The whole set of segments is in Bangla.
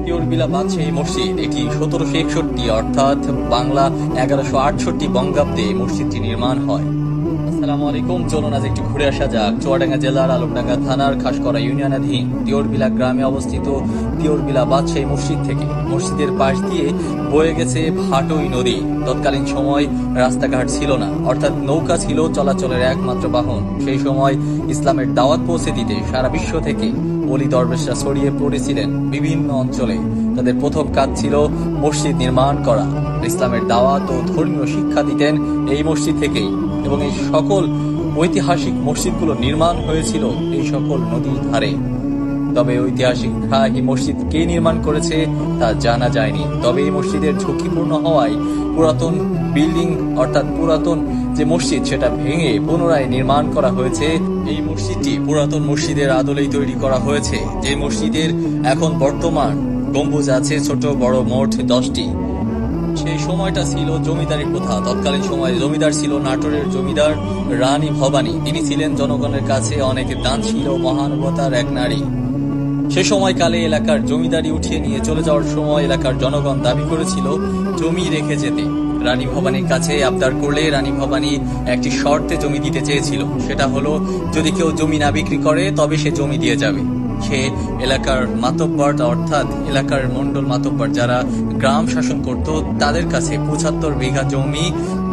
তিওরবিলা বাদশাহী মসজিদ এটি 1761 অর্থাৎ বাংলা 1168 বঙ্গাব্দে মসজিদটি নির্মাণ হয়। আসসালামু আলাইকুম, চলুন আজ একটু ঘুরে আসা যাক চুয়াডাঙ্গা জেলার আলমডাঙ্গা থানার খাসকরা ইউনিয়নাধীন তিওরবিলা গ্রামে অবস্থিত তিওরবিলা বাদশাহী মসজিদ থেকে। মসজিদের পাশ দিয়ে বয়ে গেছে ভাটই নদী। তৎকালীন সময় রাস্তাঘাট ছিল না, অর্থাৎ নৌকা ছিল চলাচলের একমাত্র বাহন। সেই সময় ইসলামের দাওয়াত পৌঁছে দিতে সারা বিশ্ব থেকে অলি দরবেশরা ছড়িয়ে পড়েছিলেন বিভিন্ন অঞ্চলে। তাদের প্রথম কাজ ছিল মসজিদ নির্মাণ করা। ইসলামের দাওয়াত ও ধর্মীয় শিক্ষা দিতেন এই মসজিদ থেকেই, এবং এই সকল ঐতিহাসিক মসজিদগুলো নির্মাণ হয়েছিল এই সকল নদীর ধারে। তবে ঐতিহাসিক শাহী মসজিদ কে নির্মাণ করেছে তা জানা যায়নি। তবে এই মসজিদের ঝুঁকিপূর্ণ হওয়ায় পুরাতন বিল্ডিং অর্থাৎ পুরাতন যে মসজিদ সেটা ভেঙে পুনরায় নির্মাণ করা হয়েছে। এই মসজিদটি পুরাতন মসজিদের আদলেই তৈরি করা হয়েছে, যে মসজিদের এখন বর্তমান গম্বুজ আছে ছোট বড় মোট 10টি। সেই সময়টা ছিল জমিদারি প্রথা। তৎকালীন সময়ে জমিদার ছিল নাটোরের জমিদার রানী ভবানী। তিনি ছিলেন জনগণের কাছে অনেক দানশীল ও মহানুভবতার এক নারী। সে সময়কালে এলাকার জমিদারি উঠিয়ে নিয়ে চলে যাওয়ার সময় এলাকার জনগণ দাবি করেছিল জমি রেখে যেতে। রানী ভবানীর কাছে আবদার করলে রানী ভবানী একটি শর্তে জমি দিতে চেয়েছিল, সেটা হলো যদি কেউ জমি না বিক্রি করে তবে সে জমি দিয়ে যাবে। সে এলাকার মাতব্বর অর্থাৎ এলাকার মন্ডল মাতব্বর যারা গ্রাম শাসন করত তাদের কাছে 75 বিঘা জমি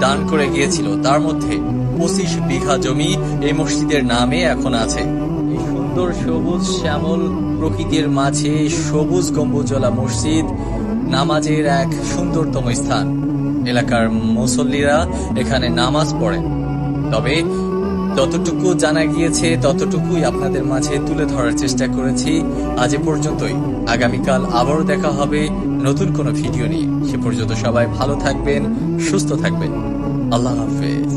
দান করে গিয়েছিল। তার মধ্যে 25 বিঘা জমি এই মসজিদের নামে এখন আছে। এই সুন্দর সবুজ শ্যামল প্রকৃতির মাঝে সবুজ গম্বুজওয়ালা মসজিদ নামাজের এক সুন্দরতম স্থান। এলাকার মুসল্লিরা এখানে নামাজ পড়েন। তবে যতটুকু জানা গিয়েছে ততটুকুই আপনাদের মাঝে তুলে ধরার চেষ্টা করেছি। আজ এ পর্যন্তই। আগামীকাল আবারও দেখা হবে নতুন কোনো ভিডিও নিয়ে। সে পর্যন্ত সবাই ভালো থাকবেন, সুস্থ থাকবেন। আল্লাহ হাফেজ।